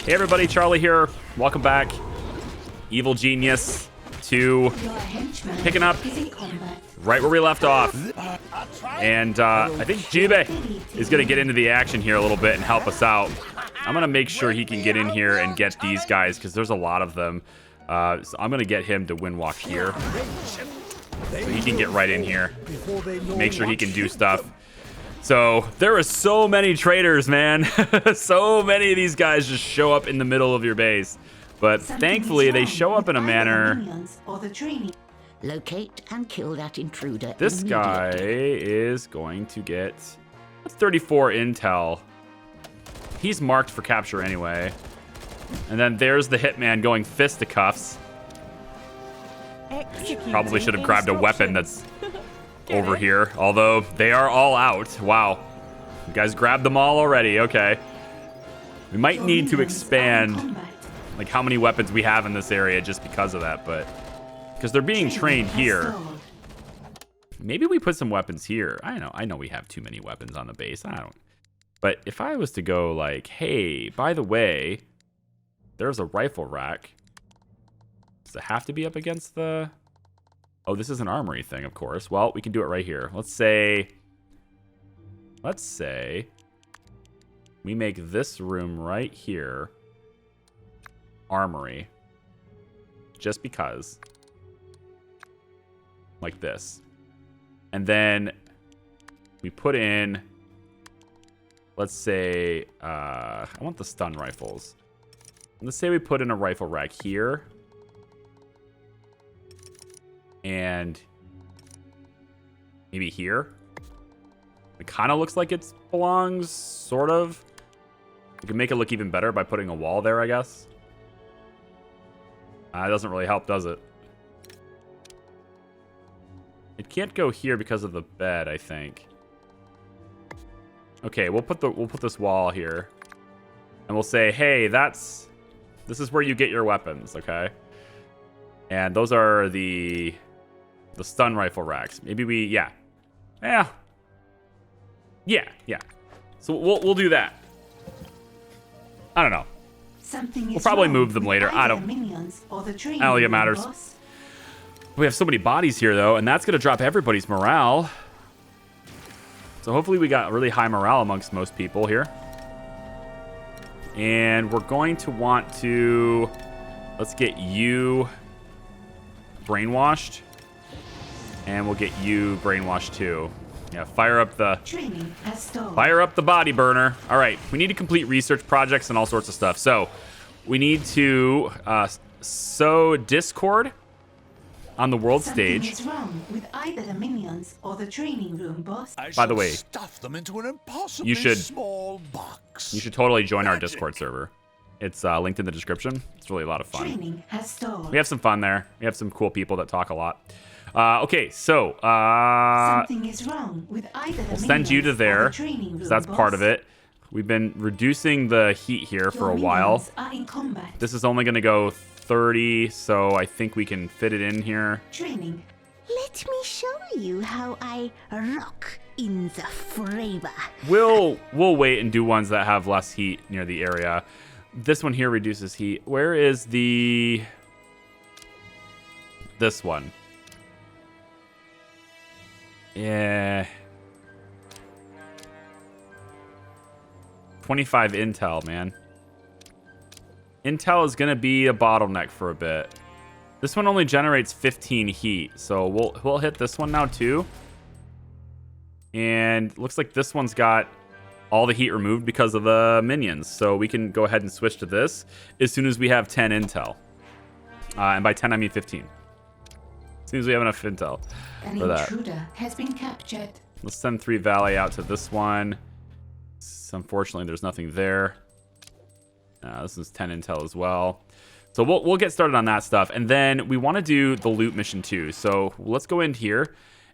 Hey everybody, Charlie here. Welcome back. Evil Genius 2, picking up right where we left off. And I think Jibe is going to get into the action here a little bit and help us out. I'm going to make sure he can get in here and get these guys because there's a lot of them. So I'm going to get him to windwalk here. So he can get right in here. Make sure he can do stuff. So there are so many traders, man. So many of these guys just show up in the middle of your base. But thankfully, they show up in a manner. Locate and kill that intruder. This guy is going to get 34 intel. He's marked for capture anyway. And then there's the hitman going fisticuffs. Probably should have grabbed a weapon that's over here. Although they are all out. Wow. You guys grabbed them all already. Okay. We might need to expand like how many weapons we have in this area just because of that, but because they're being trained here. Maybe we put some weapons here. I know we have too many weapons on the base. But if I was to go like, hey, by the way, there's a rifle rack. Does it have to be up against the... Oh, this is an armory thing, of course. Well, we can do it right here. Let's say we make this room right here armory, just because, like this. And then we put in, let's say, I want the stun rifles. Let's say we put in a rifle rack here. And maybe here. It kind of looks like it belongs, sort of. We can make it look even better by putting a wall there, I guess. It doesn't really help, does it? It can't go here because of the bed, I think. Okay, we'll put this wall here. And we'll say, hey, this is where you get your weapons, okay? And those are the stun rifle racks. Maybe we, yeah. So we'll do that. I don't know. We'll probably move them later. I don't think it matters. We have so many bodies here, though, and that's going to drop everybody's morale. So hopefully we got really high morale amongst most people here. And we're going to want to... Let's get you brainwashed. And we'll get you brainwashed, too. Yeah, fire up the body burner. All right, we need to complete research projects and all sorts of stuff. So we need to sow discord on the world stage. Is wrong with either the minions or the training room, boss. By the way, stuff them into an impossibly small box. You should totally join our Discord server. It's linked in the description. It's really a lot of fun. Training has stalled. We have some fun there. We have some cool people that talk a lot. Okay, so something is wrong with either the we'll send you to there, because that's part of it. We've been reducing the heat here for a while. Are in combat. This is only going to go 30, so I think we can fit it in here. Training. Let me show you how I rock in the flavor. We'll wait and do ones that have less heat near the area. This one here reduces heat. Where is this one? Yeah. 25 intel, man. Intel is going to be a bottleneck for a bit. This one only generates 15 heat, so we'll hit this one now too. And looks like this one's got all the heat removed because of the minions, so we can go ahead and switch to this as soon as we have 10 intel. And by 10 I mean 15. As soon as we have enough intel for that. An intruder has been captured. Let's send 3 Valley out to this one. Unfortunately, there's nothing there. This is 10 intel as well. So we'll get started on that stuff. And then we want to do the loot mission too. So let's go in here.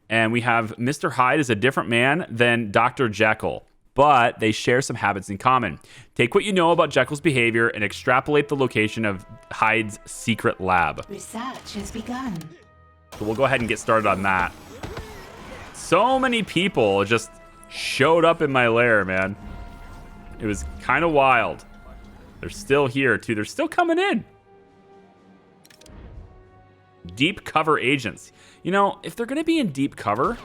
And we have Mr. Hyde is a different man than Dr. Jekyll, but they share some habits in common. Take what you know about Jekyll's behavior and extrapolate the location of Hyde's secret lab. Research has begun. So we'll go ahead and get started on that. So many people just showed up in my lair, man. It was kind of wild. They're still here, too. They're still coming in. Deep cover agents. You know, if they're going to be in deep cover,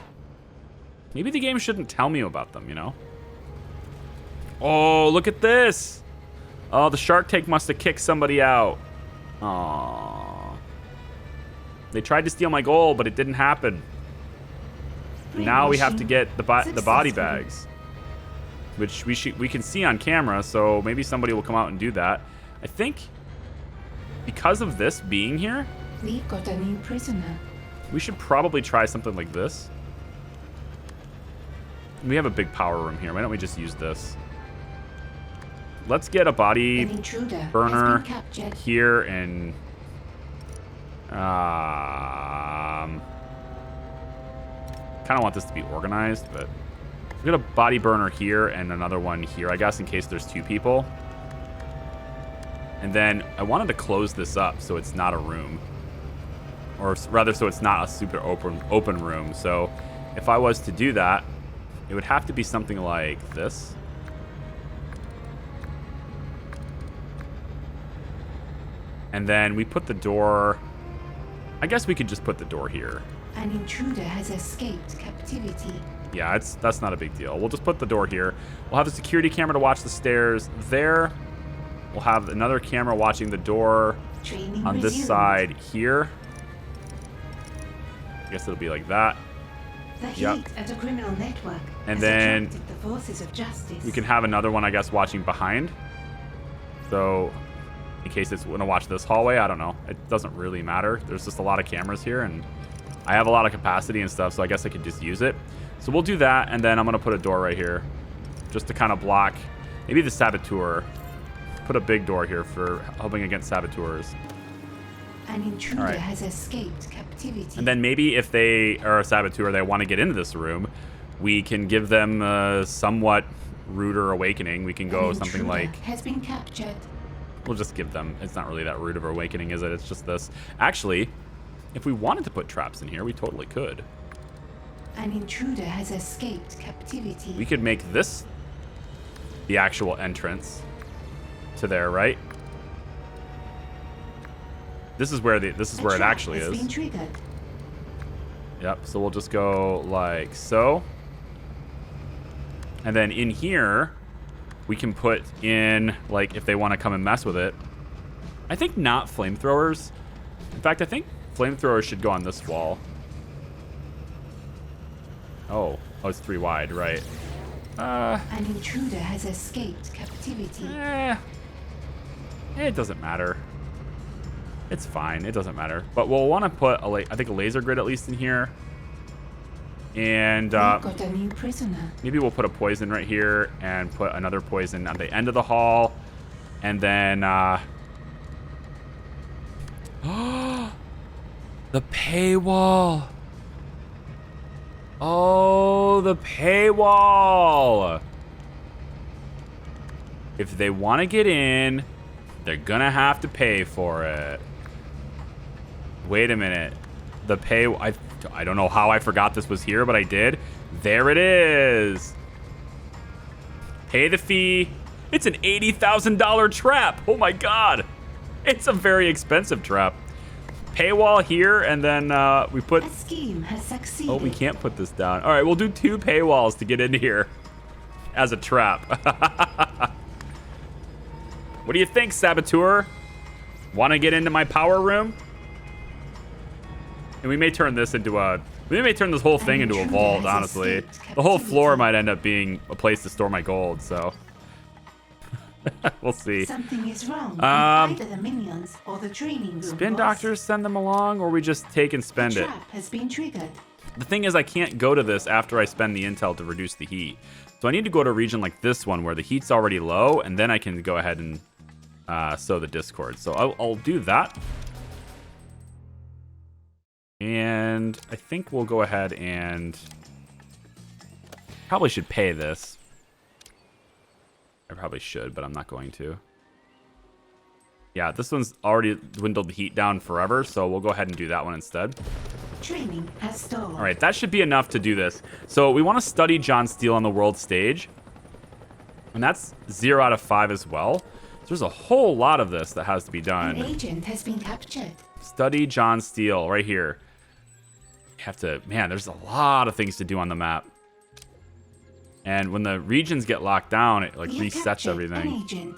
maybe the game shouldn't tell me about them, you know? Oh, look at this. Oh, the shark tank must have kicked somebody out. Aww. They tried to steal my gold, but it didn't happen. Now we have to get the body bags, which we can see on camera, so maybe somebody will come out and do that. I think because of this being here, We've got a new prisoner. we should probably try something like this. We have a big power room here. Why don't we just use this? Let's get a body An intruder burner has been captured. here and kind of want this to be organized, but we got a body burner here and another one here, I guess, in case there's two people. And then I wanted to close this up so it's not a room, or rather so it's not a super open room. So if I was to do that, it would have to be something like this. And then we put the door, I guess we could just put the door here. An intruder has escaped captivity. Yeah, that's not a big deal. We'll just put the door here. We'll have a security camera to watch the stairs there. We'll have another camera watching the door Training on this resumed. side here. I guess it'll be like that. The heat Yep. at a criminal network And has then attracted the forces of justice. We can have another one, I guess, watching behind. So in case it's going to watch this hallway, I don't know. It doesn't really matter. There's just a lot of cameras here, and I have a lot of capacity and stuff, so I guess I could just use it. So we'll do that, and then I'm going to put a door right here just to kind of block maybe the saboteur. Put a big door here for helping against saboteurs. An intruder All right. has escaped captivity. And then maybe if they are a saboteur, they want to get into this room, we can give them a somewhat ruder awakening. We can go An something intruder like... has been captured. We'll just give them... It's not really that rude of an awakening, is it? It's just this. Actually, if we wanted to put traps in here, we totally could. An intruder has escaped captivity. We could make this the actual entrance to there, right? This is where it actually has is. been triggered. Yep, so we'll just go like so. And then in here, we can put in, like, if they want to come and mess with it. I think not flamethrowers. In fact, I think flamethrowers should go on this wall. Oh, it's 3 wide, right. An intruder has escaped captivity. It doesn't matter. It's fine, it doesn't matter. But we'll want to put, I think, a laser grid at least in here. And We've got a new prisoner. maybe we'll put a poison right here and put another poison at the end of the hall. And then, the paywall. Oh, the paywall. If they want to get in, they're gonna have to pay for it. Wait a minute. The pay... I don't know how I forgot this was here, but I did. There it is. Pay the fee. It's an $80,000 trap. Oh my god. It's a very expensive trap. Paywall here, and then we put... A scheme has succeeded. Oh, we can't put this down. All right, we'll do 2 paywalls to get in here as a trap. What do you think, saboteur? Want to get into my power room? And we may turn this into a... We may turn this whole thing into a vault, honestly. The whole floor might end up being a place to store my gold, so... We'll see. Something is wrong with either the minions or the training room. Spin boss. doctors send them along, or we just take and spend The it? trap has been triggered. The thing is, I can't go to this after I spend the intel to reduce the heat. So I need to go to a region like this one where the heat's already low, and then I can go ahead and sow the discord. So I'll do that. And I think we'll go ahead and... Probably should pay this. I probably should, but I'm not going to. Yeah, this one's already dwindled the heat down forever, so we'll go ahead and do that one instead. Training has stalled. All right, that should be enough to do this. So we want to study John Steele on the world stage. And that's 0 out of 5 as well. There's a whole lot of this that has to be An done. agent has been captured. Study John Steele right here. You have to, man, there's a lot of things to do on the map. And when the regions get locked down, it like We have resets captured everything. An agent.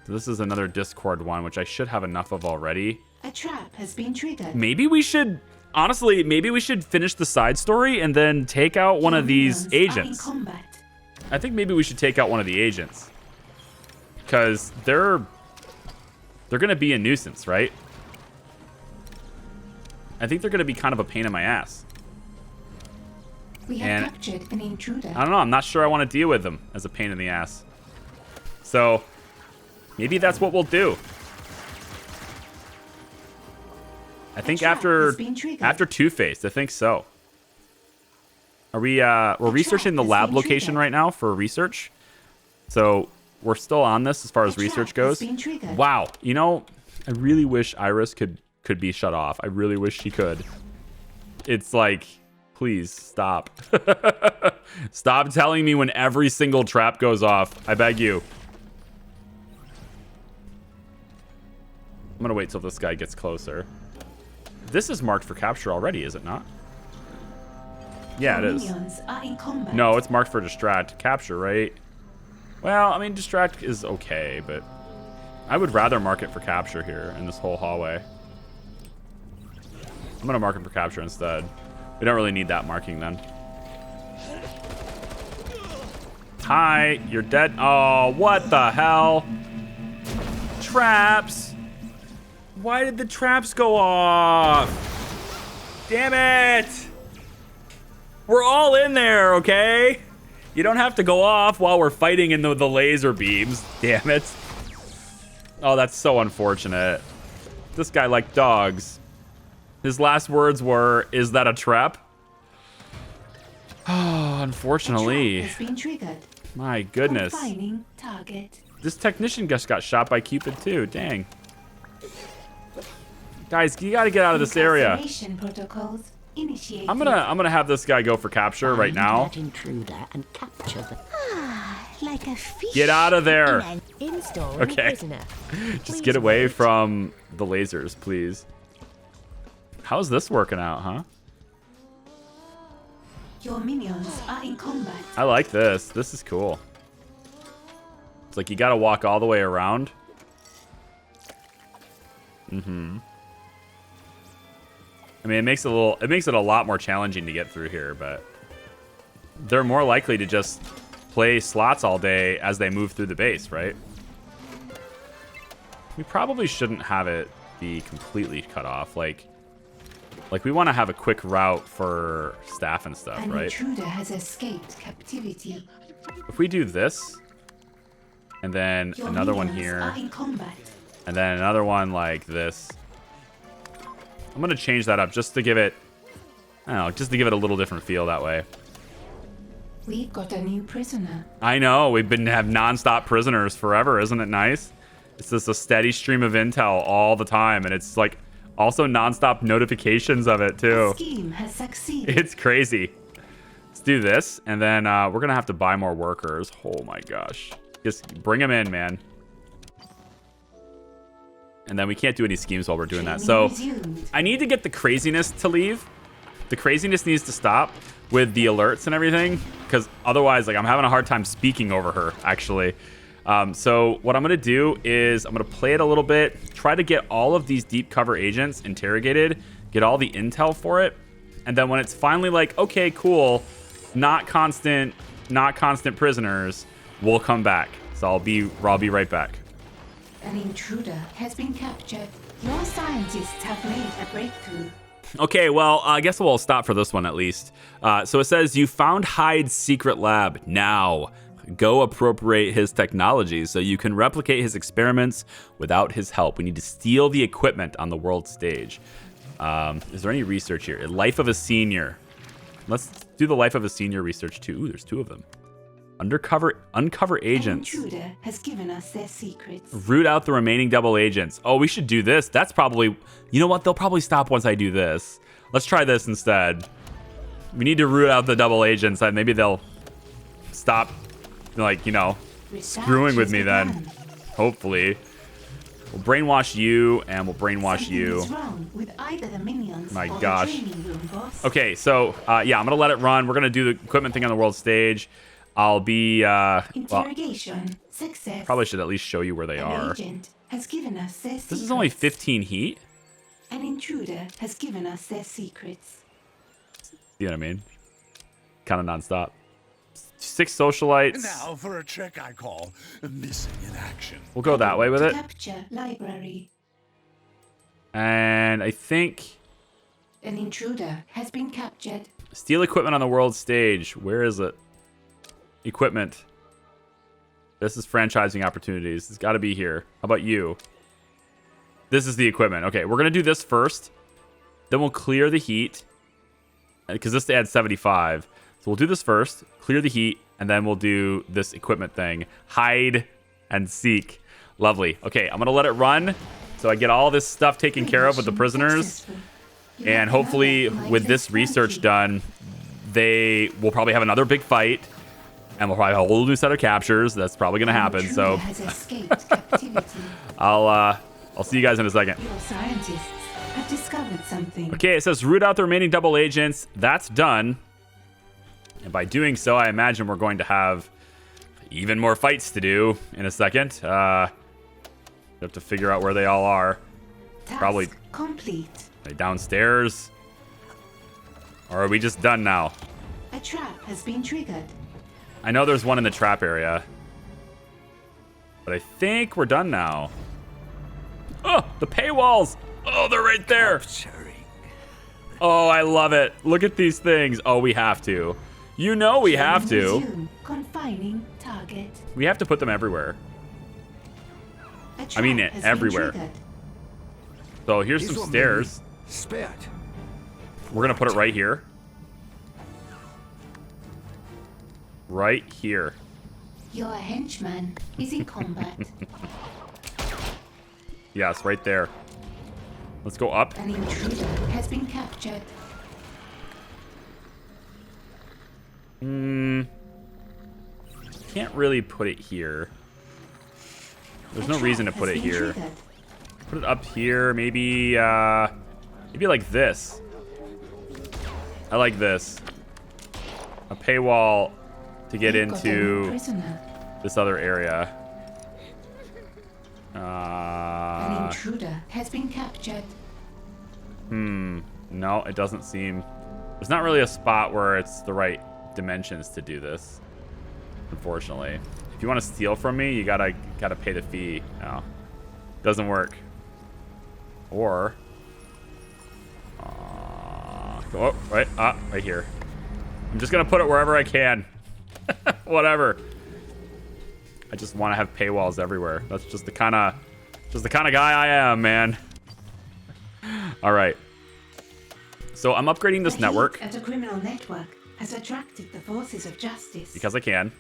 So this is another Discord one, which I should have enough of already. A trap has been triggered. Maybe we should, honestly, maybe we should finish the side story and then take out one of these agents. Are in combat. I think maybe we should take out one of the agents. Because they're going to be a nuisance, right? I think they're going to be kind of a pain in my ass. We have And- captured an intruder. I don't know. I'm not sure I want to deal with them as a pain in the ass. So maybe that's what we'll do. I think trap after has been triggered. after Two-Face, I think so. Are we we're researching the has lab been location triggered. right now for research. So we're still on this as far as A research trap has goes. been triggered. Wow. You know, I really wish Iris could be shut off. I really wish she could. It's like, please stop. Stop telling me when every single trap goes off. I beg you. I'm gonna wait till this guy gets closer. This is marked for capture already, is it not? Yeah, it Your is. minions are in combat. No, it's marked for distract. Capture, right? Well, I mean, distract is okay, but I would rather mark it for capture here in this whole hallway. I'm gonna mark it for capture instead. We don't really need that marking then. Hi, you're dead. Oh, what the hell? Traps. Why did the traps go off? Damn it. We're all in there, okay? You don't have to go off while we're fighting in the laser beams. Damn it. Oh, that's so unfortunate. This guy liked dogs. His last words were, "Is that a trap?" Oh, unfortunately. A trap has been triggered. My goodness. Confining target. This technician just got shot by Cupid too. Dang. Guys, you gotta get out of this area. Incarceration protocols initiated. I'm gonna have this guy go for capture right now. That intruder and capture the. Like a fish. Get out of there. in an- Install Okay. prisoner. Just Please get away wait. from the lasers, please. How's this working out, huh? Your minions are in combat. I like this. This is cool. It's like you gotta walk all the way around. I mean, it makes it a lot more challenging to get through here, but they're more likely to just play slots all day as they move through the base, right? We probably shouldn't have it be completely cut off. Like we want to have a quick route for staff and stuff, An right? intruder has escaped captivity. If we do this, and then Your another one minions here, are in combat. and then another one like this. I'm gonna change that up just to give it, I don't know, just to give it a little different feel that way. We've got a new prisoner. I know, we've been have non-stop prisoners forever, isn't it nice? It's just a steady stream of intel all the time, and it's like also non-stop notifications of it too. Scheme has succeeded. It's crazy. Let's do this, and then we're gonna have to buy more workers. Oh my gosh. Just bring them in, man. And then we can't do any schemes while we're doing that. So Resumed. I need to get the craziness to leave. The craziness needs to stop with the alerts and everything, because otherwise, like, I'm having a hard time speaking over her, actually. So what I'm going to do is I'm going to play it a little bit, try to get all of these deep cover agents interrogated, get all the intel for it, and then when it's finally like, okay, cool, not constant prisoners, we'll come back. So I'll be right back. An intruder has been captured. Your scientists have made a breakthrough. Okay, well, I guess we'll stop for this one at least. So it says, you found Hyde's secret lab. Now, go appropriate his technology so you can replicate his experiments without his help. We need to steal the equipment on the world stage. Is there any research here? Life of a senior. Let's do the life of a senior research too. Ooh, there's 2 of them. Uncover agents. An intruder has given us their secrets. Root out the remaining double agents. Oh, we should do this. That's probably... You know what? They'll probably stop once I do this. Let's try this instead. We need to root out the double agents, and maybe they'll stop, like, you know, Research screwing with has me then. begun. Hopefully. We'll brainwash you, and we'll brainwash you. Something is wrong with either the minions My or gosh. the training room, boss. Okay, so, yeah, I'm going to let it run. We're going to do the equipment thing on the world stage. I'll be, well, Interrogation. Success. probably should at least show you where they An are. agent has given us their This is only secrets. 15 heat. An intruder has given us their secrets. You know what I mean? Kind of nonstop. 6 socialites. Now for a trick I call missing in action. We'll go that way with To it. capture library. And I think An intruder has been captured. steal equipment on the world stage. Where is it? Equipment. This is franchising opportunities. It's got to be here. How about you? This is the equipment. Okay, we're going to do this first. Then we'll clear the heat. Because this adds 75. So we'll do this first. Clear the heat. And then we'll do this equipment thing. Hide and seek. Lovely. Okay, I'm going to let it run. So I get all this stuff taken care of with the prisoners. Successful. You And have hopefully another with this lifeless research monkey. done, they will probably have another big fight. And we'll probably have a whole new set of captures. That's probably going to An happen. intruder So has escaped captivity. I'll see you guys in a second. Your scientists have discovered something. Okay, it says root out the remaining double agents. That's done. And by doing so, I imagine we're going to have even more fights to do in a second. We have to figure out where they all are. Task Probably- complete. Are they downstairs? Or are we just done now? A trap has been triggered. I know there's one in the trap area. But I think we're done now. Oh, the paywalls! Oh, they're right there! Oh, I love it. Look at these things. Oh, we have to. You know we have to. Resume confining target. We have to put them everywhere. A I mean trap has everywhere. been triggered. So here's some stairs. Spared. We're gonna put it right here. Right here. Your henchman is in combat. Yes, right there. Let's go up. An intruder has been captured. Can't really put it here. There's no reason to put it here. Put it up here, maybe like this. I like this. A paywall to get into Prisoner. this other area. An intruder has been captured. No, it doesn't seem. There's not really a spot where it's the right dimensions to do this. Unfortunately, if you want to steal from me, you gotta pay the fee. No, doesn't work. Or go right here. I'm just gonna put it wherever I can. Whatever. I just want to have paywalls everywhere. That's just the kind of guy I am, man. All right. So I'm upgrading this The network heat at a criminal network has attracted the forces of justice. because I can.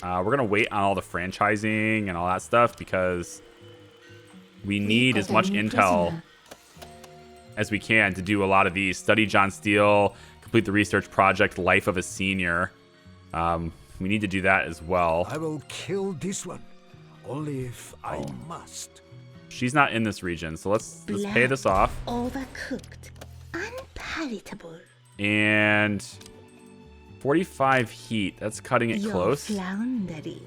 We're going to wait on all the franchising and all that stuff because we need as much intel as we can to do a lot of these. Study John Steele, complete the research project, Life of a Senior. We need to do that as well. I will kill this one, only if I must. She's not in this region, so let's pay this off. Overcooked. Unpalatable. And 45 heat. That's cutting it You're close. floundering.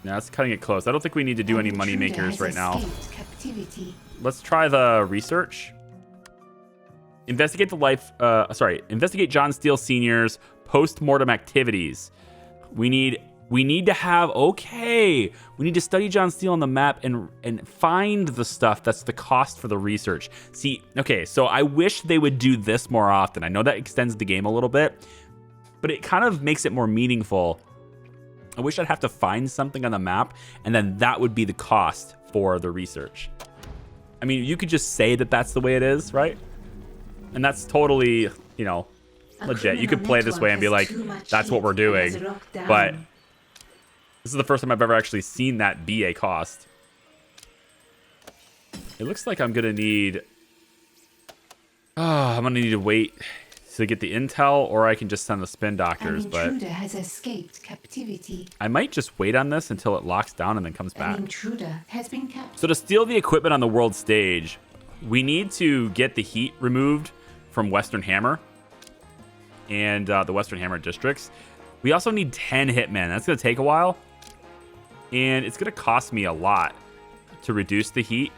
No, that's cutting it close. I don't think we need to do any money makers right now. Captivity. Let's try the research. Investigate investigate John Steele Sr.'s post-mortem activities. We need to have, we need to study John Steele on the map and find the stuff that's the cost for the research. See, okay, so I wish they would do this more often. I know that extends the game a little bit, but it kind of makes it more meaningful. I wish I'd have to find something on the map, and then that would be the cost for the research. I mean, you could just say that that's the way it is, right? And that's totally, legit. You could play this way and be like, that's what we're doing. But this is the first time I've ever actually seen that be a cost. It looks like I'm going to need... I'm going to need to wait to get the intel, or I can just send the spin doctors. An But intruder has escaped captivity. I might just wait on this until it locks down and then comes back. An intruder has been captured. So to steal the equipment on the world stage, we need to get the heat removed from Western Hammer and the Western Hammer districts. We also need 10 hitmen. That's going to take a while. And it's going to cost me a lot to reduce the heat.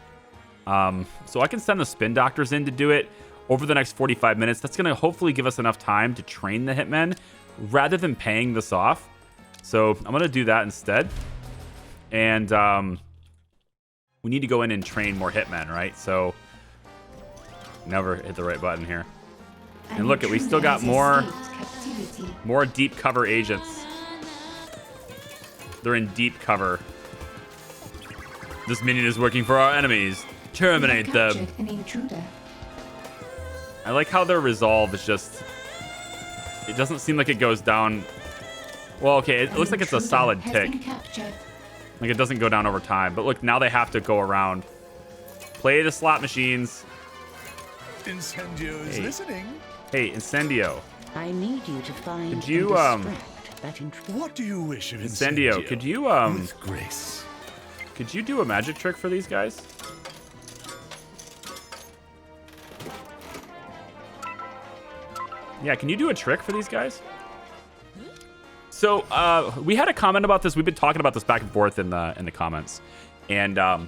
So I can send the spin doctors in to do it over the next 45 minutes. That's going to hopefully give us enough time to train the hitmen rather than paying this off. So I'm going to do that instead. And we need to go in and train more hitmen, right? So never hit the right button here. And look, we still got more deep cover agents. They're in deep cover. This minion is working for our enemies. Terminate them. An intruder. I like how their resolve is just... It doesn't seem like it goes down... Well, okay, it looks like it's a solid tick. Like it doesn't go down over time. But look, now they have to go around. Play the slot machines. Incendio is listening. Hey, Incendio. I need you to find Could you, and distract that intruder. What do you wish of Incendio, could you, With grace. Could you do a magic trick for these guys? Yeah, can you do a trick for these guys? So, we had a comment about this. We've been talking about this back and forth in the comments. And I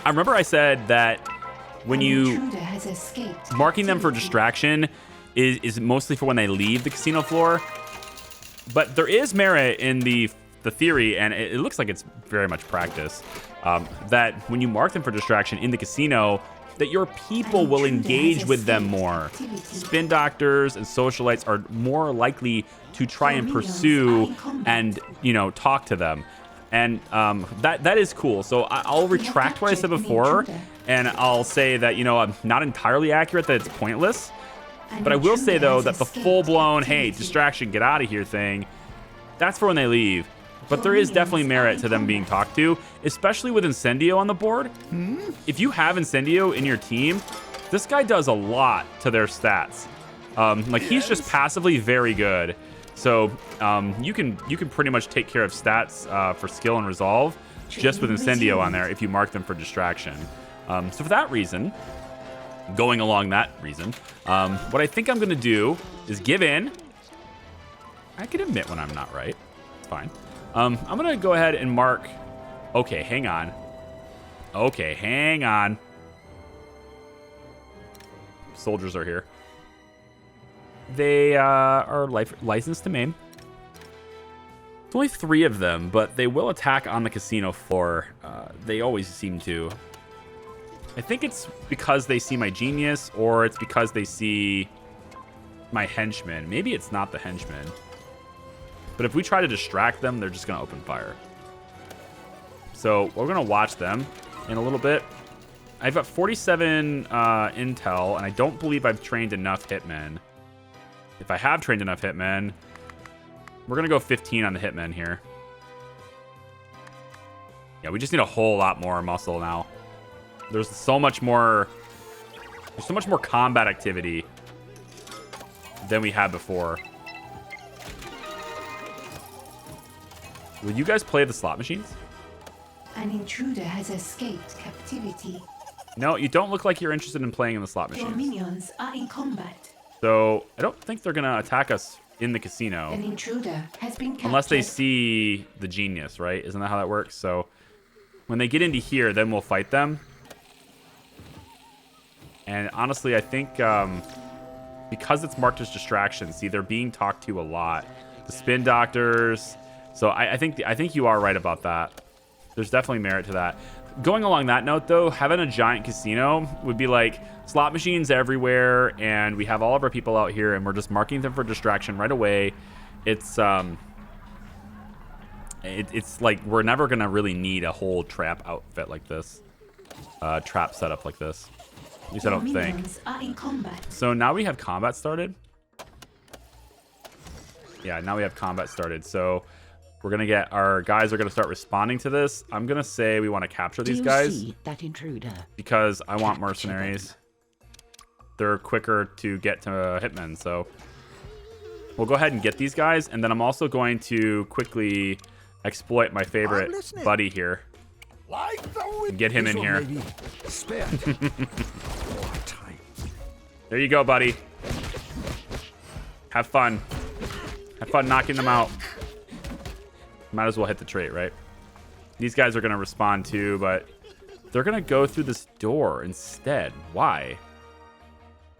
remember I said that when you marking them for distraction is mostly for when they leave the casino floor. But there is merit in the theory, and it looks like it's very much practice, that when you mark them for distraction in the casino, that your people will engage with them more. Spin doctors and socialites are more likely to try and pursue and, you know, talk to them. And that is cool. So I'll retract what I said before, and I'll say that, you know, I'm not entirely accurate, that it's pointless. But I will say, though, that the full-blown, hey, distraction, get out of here thing, that's for when they leave. But there is definitely merit to them being talked to, especially with Incendio on the board. If you have Incendio in your team, this guy does a lot to their stats. Like, he's just passively very good. So you can pretty much take care of stats for skill and resolve just with Incendio on there if you mark them for distraction. So for that reason, going along that reason, what I think I'm going to do is give in. I can admit when I'm not right. It's fine. I'm going to go ahead and mark... Okay, hang on. Okay, hang on. Soldiers are here. They are licensed to maim. There's only 3 of them, but they will attack on the casino floor. They always seem to. I think it's because they see my genius, or it's because they see my henchman. Maybe it's not the henchman. But if we try to distract them, they're just going to open fire. So we're going to watch them in a little bit. I've got 47 intel, and I don't believe I've trained enough hitmen. If I have trained enough hitmen, we're going to go 15 on the hitmen here. Yeah, we just need a whole lot more muscle now. There's so much more combat activity than we had before. Will you guys play the slot machines? An intruder has escaped captivity. No, you don't look like you're interested in playing in the slot Your machines. minions are in combat. So I don't think they're gonna attack us in the casino. An intruder has been captured. Unless they see the genius, right? Isn't that how that works? So when they get into here, then we'll fight them. And honestly, I think because it's marked as distraction, see, they're being talked to a lot. The spin doctors. So I think you are right about that. There's definitely merit to that. Going along that note, though, having a giant casino would be like slot machines everywhere, and we have all of our people out here, and we're just marking them for distraction right away. It's like we're never gonna really need a whole trap outfit like this, trap setup like this. At least I don't think. Are in combat. So now we have combat started. Yeah, now we have combat started. So we're gonna get our guys are gonna start responding to this. I'm gonna say we want to capture these guys See that intruder? because I want mercenaries. they're quicker to get to hitmen. So we'll go ahead and get these guys, and then I'm also going to quickly exploit my favorite buddy here. Like the Get him in This one here. may be spared. For time. There you go, buddy. Have fun. Have fun knocking them out. Might as well hit the trait, right? These guys are going to respond too, but they're going to go through this door instead. Why?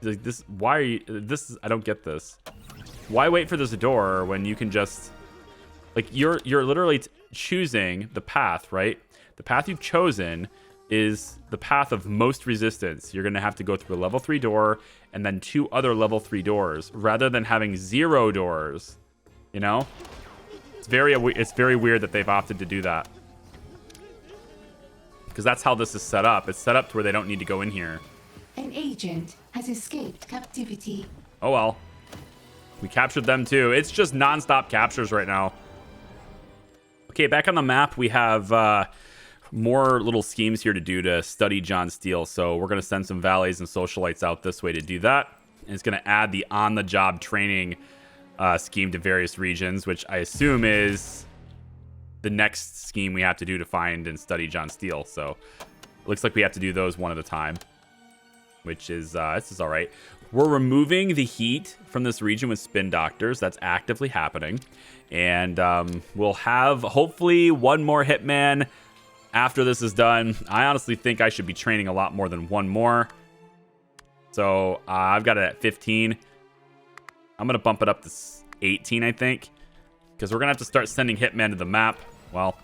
Like this, why are you, this is, I don't get this. Why wait for this door when you can just, like, you're literally choosing the path, right? The path you've chosen is the path of most resistance. You're going to have to go through a level 3 door and then 2 other level 3 doors rather than having 0 doors. You know? It's very weird that they've opted to do that. Because that's how this is set up. It's set up to where they don't need to go in here. An agent has escaped captivity. Oh well. We captured them too. It's just non-stop captures right now. Okay, back on the map, we have more little schemes here to do to study John Steele. So we're going to send some valets and socialites out this way to do that. And it's going to add the on-the-job training scheme to various regions, which I assume is the next scheme we have to do to find and study John Steele. So it looks like we have to do those one at a time, which is, this is all right. We're removing the heat from this region with spin doctors. That's actively happening. And we'll have hopefully one more hitman after this is done. I honestly think I should be training a lot more than one more. So I've got it at 15. I'm going to bump it up to 18, I think. Because we're going to have to start sending hitmen to the map. Well,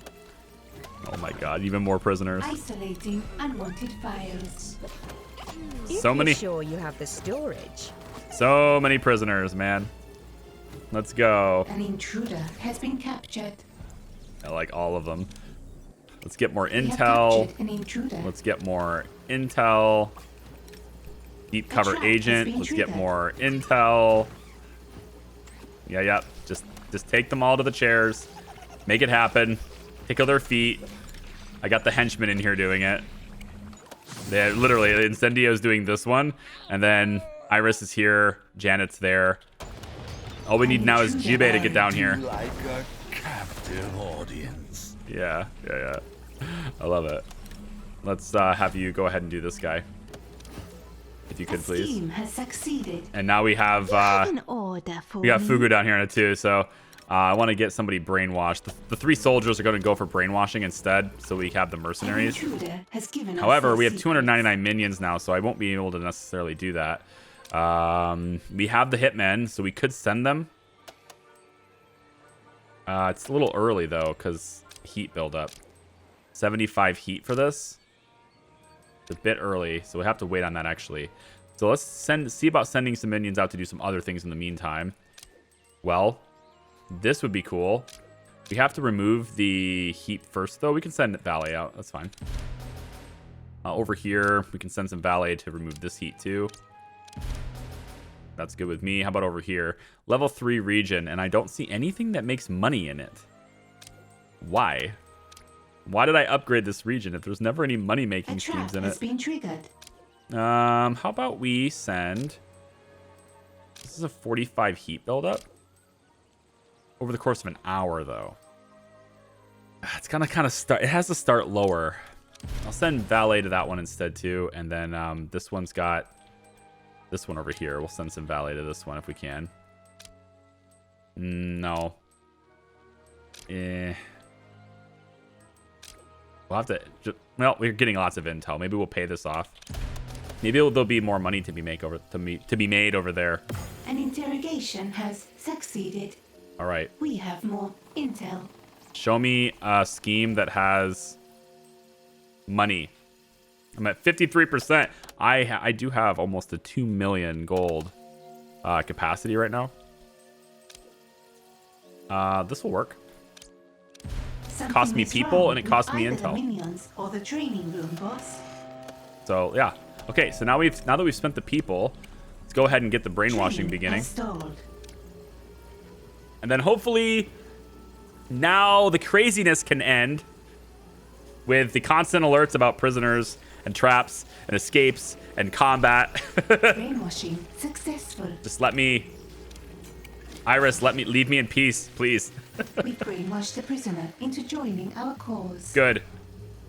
oh my god, even more prisoners. Isolating unwanted files. So many. Sure you have the storage. So many prisoners, man. Let's go. An intruder has been captured. I like all of them. Let's get more We have intel. captured an intruder. Let's get more intel. Deep cover trap has agent. been Let's get triggered. more intel. Yeah. Just take them all to the chairs. Make it happen. Tickle their feet. I got the henchmen in here doing it. They literally, Incendio's doing this one, and then Iris is here. Janet's there. All we need now is Jibe to get down here. Like a captive audience. Yeah. I love it. Let's have you go ahead and do this guy, if you A could, please. scheme has succeeded. And now we have An order for we got me. Fugu down here in it too. So I want to get somebody brainwashed. The 3 soldiers are going to go for brainwashing instead, so we have the An mercenaries. intruder has given us However, their we have secrets. 299 minions now, so I won't be able to necessarily do that. We have the hitmen, so we could send them. It's a little early though, because heat buildup. 75 heat for this. It's a bit early, so we have to wait on that actually. So let's see about sending some minions out to do some other things in the meantime. Well, this would be cool. We have to remove the heat first though. We can send valet out. That's fine. Over here, we can send some valet to remove this heat too. That's good with me. How about over here? Level 3 region, and I don't see anything that makes money in it. Why? Why did I upgrade this region if there's never any money-making A trap schemes in has it? been triggered. How about we send... This is a 45 heat buildup. Over the course of an hour, though. It's gonna kind of start... It has to start lower. I'll send valet to that one instead, too. And then this one's got... This one over here. We'll send some valet to this one if we can. No. We'll have to... Well, we're getting lots of intel. Maybe we'll pay this off. Maybe there'll be more money to be made over there. An interrogation has succeeded. All right. We have more intel. Show me a scheme that has money. I'm at 53%. I do have almost a 2 million gold capacity right now. This will work. Something Cost me is people wrong and it with cost me either the intel. minions or the training room, boss. So yeah. Okay, so now that we've spent the people, let's go ahead and get the brainwashing Training beginning. has stalled. And then hopefully now the craziness can end with the constant alerts about prisoners and traps and escapes and combat. Brainwashing successful. Just let me... Iris, leave me in peace, please. We brainwashed the prisoner into joining our cause. Good.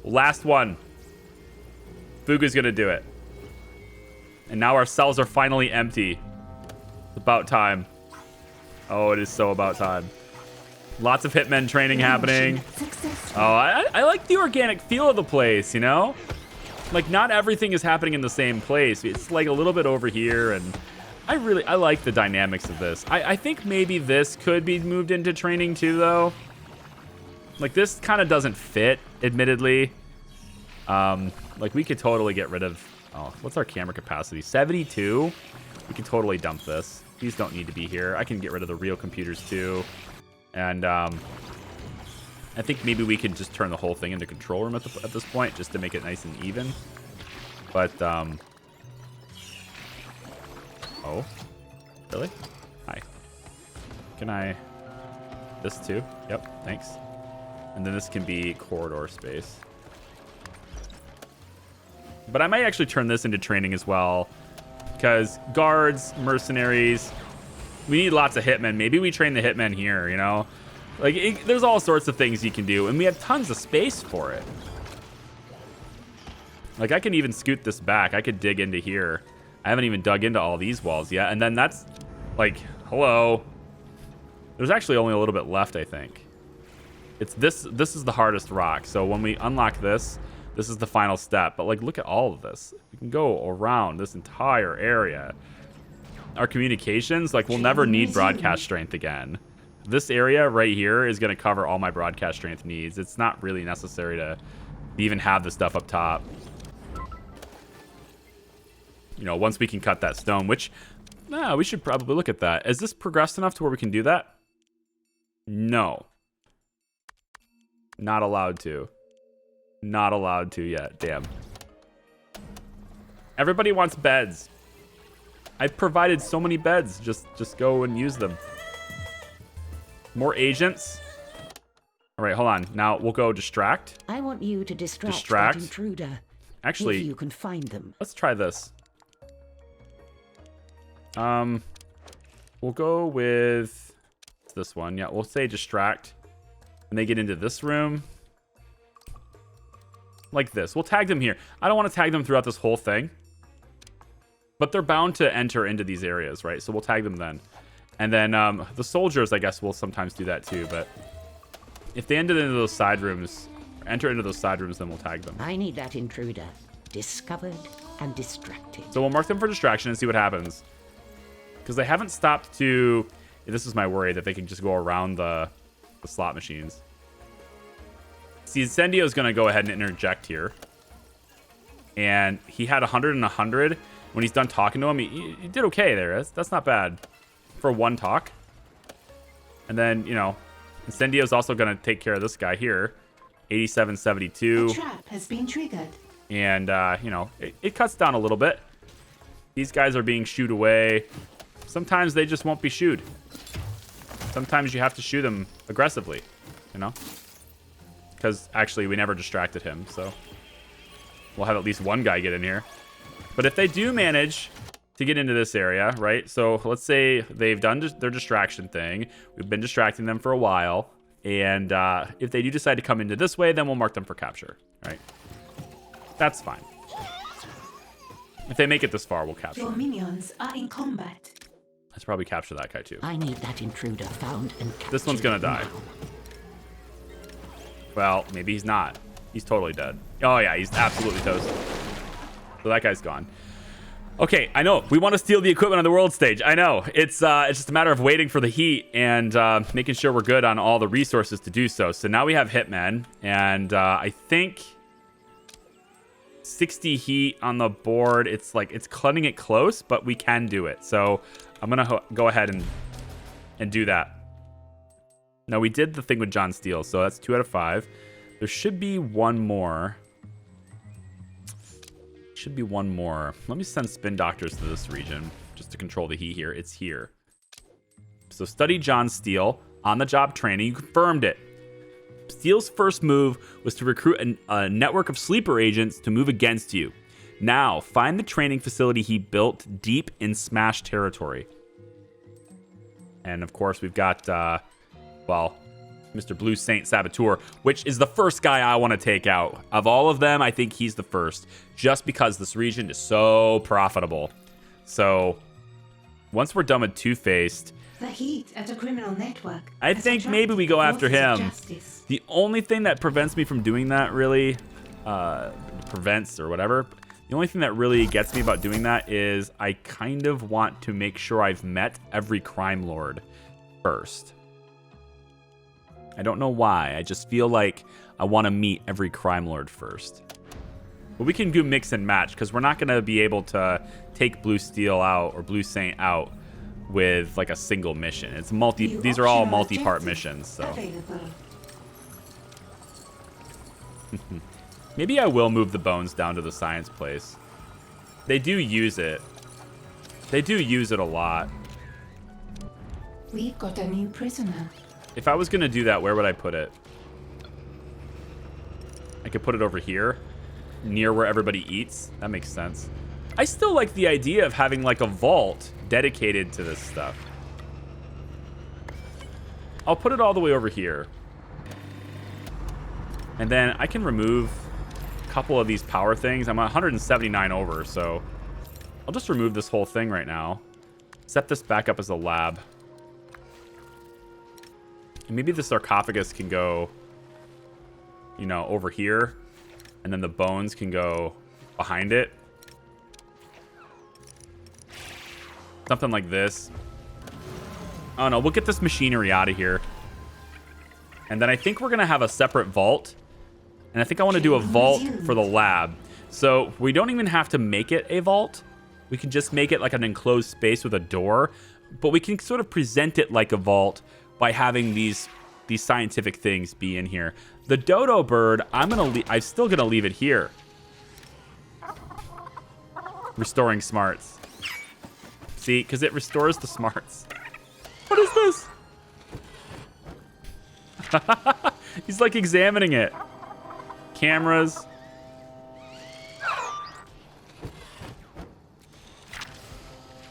Last one. Fugu's gonna do it. And now our cells are finally empty. It's about time. Oh, it is so about time. Lots of hitmen training happening. Successful. Oh, I like the organic feel of the place, you know? Like, not everything is happening in the same place. It's like a little bit over here, and I like the dynamics of this. I think maybe this could be moved into training too, though. Like, this kind of doesn't fit, admittedly. Like, we could totally get rid of... Oh, what's our camera capacity? 72? We can totally dump this. These don't need to be here. I can get rid of the real computers, too. And, I think maybe we could just turn the whole thing into control room at this point, just to make it nice and even. But, oh. Really? Hi. Can I... This, too? Yep, thanks. And then this can be corridor space. But I might actually turn this into training as well. Because guards, mercenaries, we need lots of hitmen. Maybe we train the hitmen here, you know? Like, there's all sorts of things you can do. And we have tons of space for it. Like, I can even scoot this back. I could dig into here. I haven't even dug into all these walls yet. And then that's, like, hello. There's actually only a little bit left, I think. It's this is the hardest rock. So when we unlock this, this is the final step. But, like, look at all of this. We can go around this entire area. Our communications, like, we'll never need broadcast strength again. This area right here is going to cover all my broadcast strength needs. It's not really necessary to even have the stuff up top. You know, once we can cut that stone, which, we should probably look at that. Is this progressed enough to where we can do that? No. Not allowed to. Not allowed to yet. Damn. Everybody wants beds. I've provided so many beds. Just go and use them. More agents. All right, hold on. Now we'll go distract. I want you to distract that intruder. Actually, if you can find them. Let's try this. We'll go with this one. Yeah, we'll say distract. And they get into this room. Like this. We'll tag them here. I don't want to tag them throughout this whole thing. But they're bound to enter into these areas, right? So we'll tag them then. And then the soldiers, I guess, will sometimes do that too. But if they enter into those side rooms, then we'll tag them. I need that intruder discovered and distracted. So we'll mark them for distraction and see what happens. Because they haven't stopped to... This is my worry, that they can just go around the slot machines. See, Incendio is going to go ahead and interject here. And he had 100 and 100. When he's done talking to him, he did okay there. That's not bad for one talk. And then, you know, Incendio is also going to take care of this guy here. 8772. A trap has been triggered. And, you know, it cuts down a little bit. These guys are being shooed away. Sometimes they just won't be shooed. Sometimes you have to shoot them aggressively, you know? Because, actually, we never distracted him, so... We'll have at least one guy get in here. But if they do manage to get into this area, right? So, let's say they've done their distraction thing. We've been distracting them for a while. And if they do decide to come into this way, then we'll mark them for capture, right? That's fine. If they make it this far, we'll capture Your them. minions are in combat. Let's probably capture that guy, too. I need that intruder found and captured. This one's gonna die. now. Well, maybe he's not. He's totally dead. Oh, yeah, he's absolutely toast. So that guy's gone. Okay, I know. We want to steal the equipment on the world stage. I know. It's just a matter of waiting for the heat and making sure we're good on all the resources to do so. So now we have hitmen, and I think 60 heat on the board. It's cutting it close, but we can do it. So I'm gonna go ahead and do that. No, we did the thing with John Steele, so that's 2 out of 5. There should be one more. Should be one more. Let me send spin doctors to this region just to control the heat here. It's here. So study John Steele on the job training. You confirmed it. Steel's first move was to recruit a network of sleeper agents to move against you. Now, find the training facility he built deep in Smash territory. And of course, we've got, well, Mr. Blue Saint Saboteur, which is the first guy I want to take out. Of all of them, I think he's the first, just because this region is so profitable. So, once we're done with Two-Faced, The heat at a criminal network. I think maybe we go after him. The only thing that prevents me from doing that, really, prevents or whatever, the only thing that really gets me about doing that is I kind of want to make sure I've met every crime lord first. I don't know why. I just feel like I want to meet every crime lord first. But we can do mix and match because we're not going to be able to take Blue Steel out or Blue Saint out with like a single mission. It's multi. These are all multi-part missions. So maybe I will move the bones down to the science place. They do use it. They do use it a lot. We've got a new prisoner. If I was going to do that, where would I put it? I could put it over here, near where everybody eats. That makes sense. I still like the idea of having like a vault dedicated to this stuff. I'll put it all the way over here. And then I can remove a couple of these power things. I'm 179 over, so I'll just remove this whole thing right now. Set this back up as a lab. And maybe the sarcophagus can go, you know, over here. And then the bones can go behind it. Something like this. Oh no, we'll get this machinery out of here. And then I think we're going to have a separate vault. And I think I want to do a vault for the lab. So we don't even have to make it a vault. We can just make it like an enclosed space with a door. But we can sort of present it like a vault by having these scientific things be in here. The dodo bird, I'm still gonna leave it here. Restoring smarts. See, because it restores the smarts. What is this? He's like examining it. Cameras.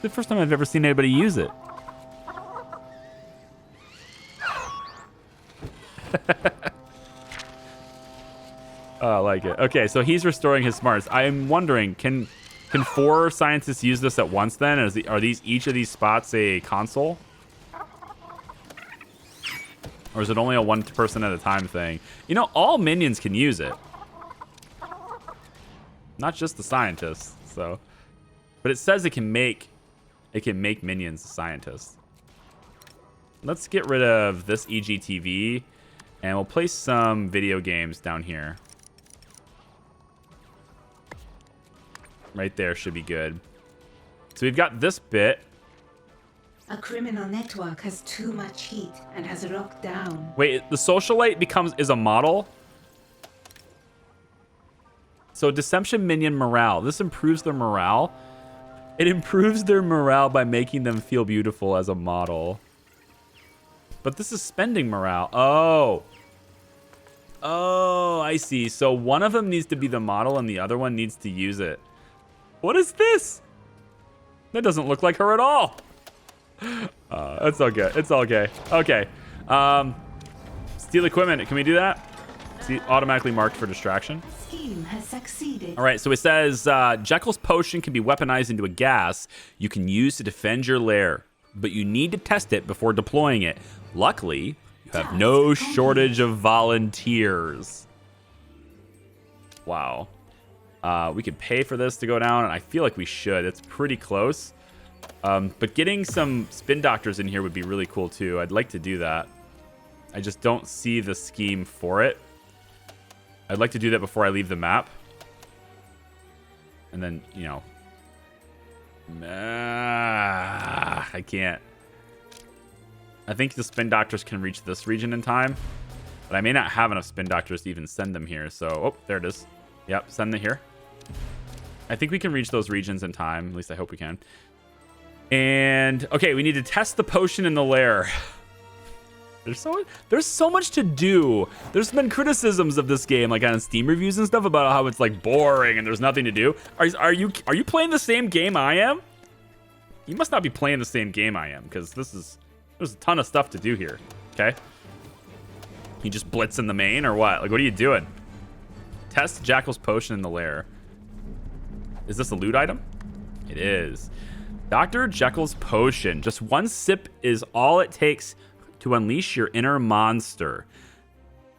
The first time I've ever seen anybody use it. Oh, I like it. Okay, so he's restoring his smarts. I'm wondering, can 4 scientists use this at once then? Are these each of these spots a console? Or is it only a one person at a time thing? You know, all minions can use it. Not just the scientists, so. But it says it can make minions scientists. Let's get rid of this EGTV. And we'll place some video games down here. Right there should be good. So we've got this bit. A criminal network has too much heat and has locked down. Wait, the socialite is a model? So Deception Minion morale. This improves their morale. It improves their morale by making them feel beautiful as a model. But this is spending morale. Oh, I see. So one of them needs to be the model and the other one needs to use it. What is this? That doesn't look like her at all. It's all good. It's all okay. Okay. Steal equipment. Can we do that? See, automatically marked for distraction. Scheme has succeeded. All right, so it says Jekyll's potion can be weaponized into a gas you can use to defend your lair, but you need to test it before deploying it. Luckily, you have no shortage of volunteers. Wow. We could pay for this to go down, and I feel like we should. It's pretty close. But getting some spin doctors in here would be really cool, too. I'd like to do that. I just don't see the scheme for it. I'd like to do that before I leave the map. And then, you know. I can't. I think the spin doctors can reach this region in time. But I may not have enough spin doctors to even send them here. So, oh, there it is. Yep, send them here. I think we can reach those regions in time. At least I hope we can. And, okay, we need to test the potion in the lair. There's so much to do. There's been criticisms of this game, like on Steam reviews and stuff, about how it's like boring and there's nothing to do. Are you playing the same game I am? You must not be playing the same game I am, because there's a ton of stuff to do here. Okay. You just blitz in the main or what? Like, what are you doing? Test JEKYLL'S potion in the lair. Is this a loot item? It is. Dr. JEKYLL'S potion. Just one sip is all it takes to unleash your inner monster.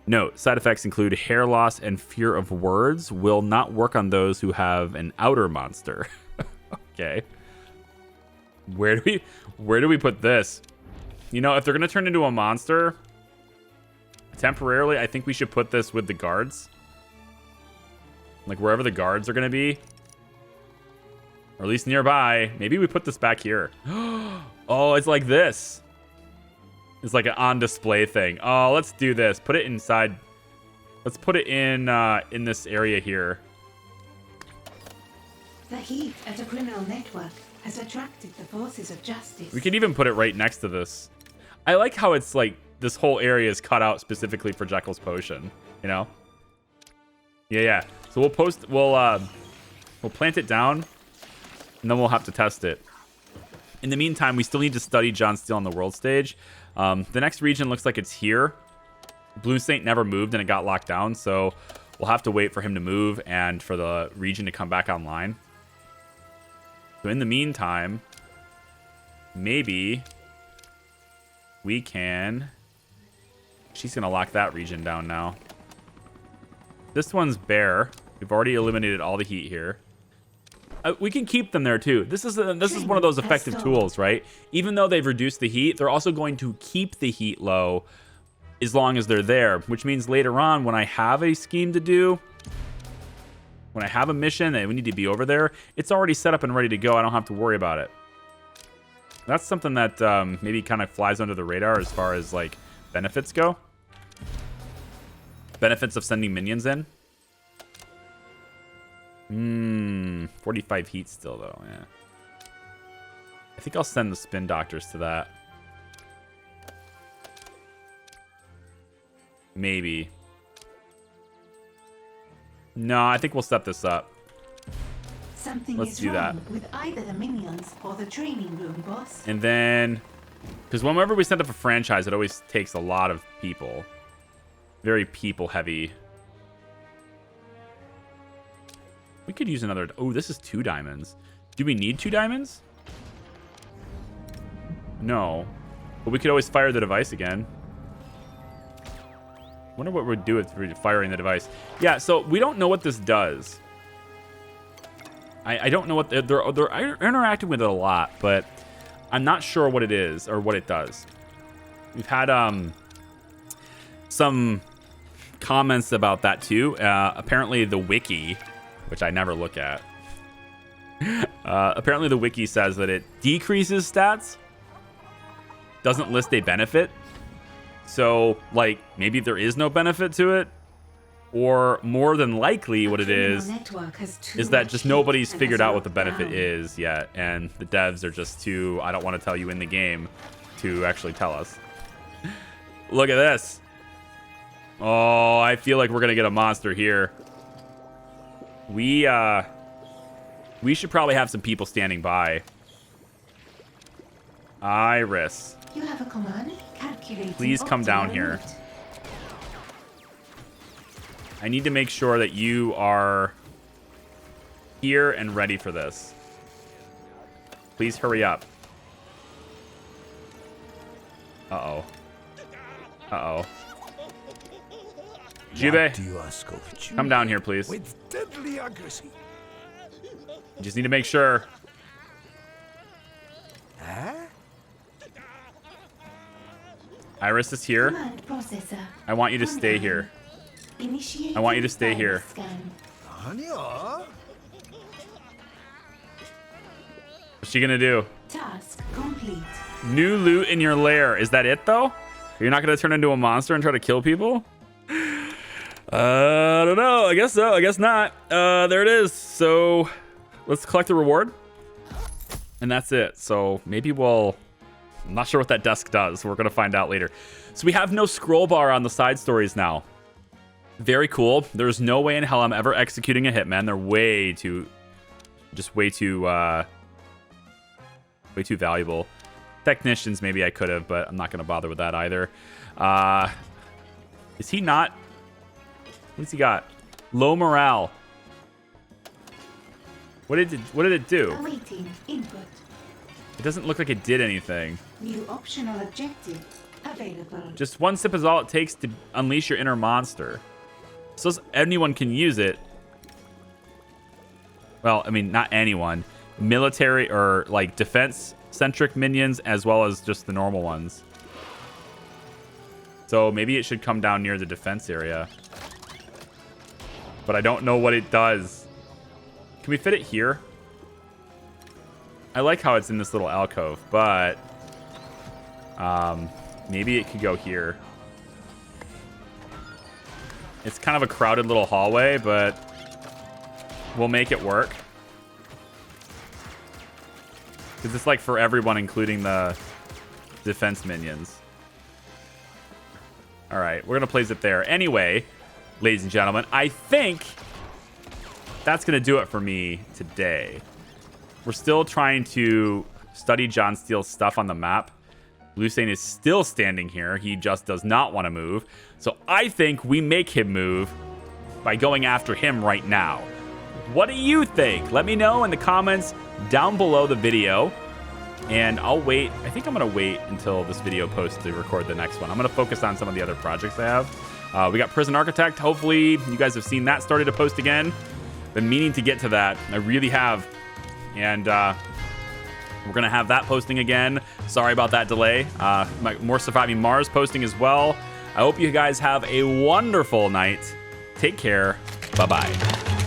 Note, side effects include hair loss and fear of words. Will not work on those who have an outer monster. Okay. Where do we put this? You know, if they're gonna turn into a monster temporarily, I think we should put this with the guards. Like wherever the guards are gonna be. Or at least nearby. Maybe we put this back here. Oh, it's like this. It's like an on display thing. Oh, let's do this. Put it inside. Let's put it in this area here. The heat at a criminal network has attracted the forces of justice. We could even put it right next to this. I like how it's like this whole area is cut out specifically for JEKYLL'S potion. You know? Yeah. So we'll plant it down, and then we'll have to test it. In the meantime, we still need to study John Steele on the world stage. The next region looks like it's here. Blue Saint never moved and it got locked down, so we'll have to wait for him to move and for the region to come back online. So in the meantime, maybe we can... She's going to lock that region down now. This one's bare. We've already eliminated all the heat here. We can keep them there too. This is one of those effective tools, right? Even though they've reduced the heat, they're also going to keep the heat low as long as they're there, which means later on when I have a scheme to do, when I have a mission and we need to be over there, it's already set up and ready to go. I don't have to worry about it. That's something that maybe kind of flies under the radar as far as like benefits go. Benefits of sending minions in. 45 heat still though, yeah. I think I'll send the spin doctors to that. Maybe. No, I think we'll set this up. Something Let's is do wrong that. with either the minions or the training room, boss. And then, because whenever we set up a franchise, it always takes a lot of people. Very people heavy. We could use another. Oh, this is 2 diamonds. Do we need 2 diamonds? No. But we could always fire the device again. Wonder what we'd do with firing the device. Yeah, so we don't know what this does. I don't know what they're interacting with it a lot, but I'm not sure what it is or what it does. We've had some comments about that too. Apparently the wiki, which I never look at. Apparently the wiki says that it decreases stats, doesn't list a benefit. So, like, maybe there is no benefit to it, or more than likely what it is that just nobody's figured out what the benefit is yet, and the devs are just too, I don't want to tell you in the game, to actually tell us. Look at this. Oh, I feel like we're going to get a monster here. We should probably have some people standing by. Iris. You have a command? Please come down here. I need to make sure that you are here and ready for this. Please hurry up. Uh-oh. Uh-oh. Jube, come down here, please. With deadly accuracy. Just need to make sure. Huh? Iris is here. Command processor. I want you to stay here. I want you to stay here. What's she gonna do? Task complete. New loot in your lair. Is that it though? You're not gonna turn into a monster and try to kill people? I don't know. I guess so. I guess not. There it is. So let's collect the reward. And that's it. So maybe we'll I'm not sure what that desk does. We're going to find out later. So we have no scroll bar on the side stories now. Very cool. There's no way in hell I'm ever executing a hitman. They're way too valuable. Technicians, maybe I could have, but I'm not going to bother with that either. Is he not? What's he got? Low morale. What did it do? Awaiting input. It doesn't look like it did anything. New optional objective available. Just one sip is all it takes to unleash your inner monster. So anyone can use it. Well, I mean, not anyone. Military or like defense-centric minions as well as just the normal ones. So maybe it should come down near the defense area. But I don't know what it does. Can we fit it here? I like how it's in this little alcove, but maybe it could go here. It's kind of a crowded little hallway, but we'll make it work. Because it's like for everyone, including the defense minions. All right, we're going to place it there. Anyway, ladies and gentlemen, I think that's going to do it for me today. We're still trying to study John Steele's stuff on the map. Lucien is still standing here. He just does not want to move. So I think we make him move by going after him right now. What do you think? Let me know in the comments down below the video. And I'll wait. I think I'm going to wait until this video posts to record the next one. I'm going to focus on some of the other projects I have. We got Prison Architect. Hopefully you guys have seen that started to post again. Been meaning to get to that. I really have. And we're going to have that posting again. Sorry about that delay. More Surviving Mars posting as well. I hope you guys have a wonderful night. Take care. Bye-bye.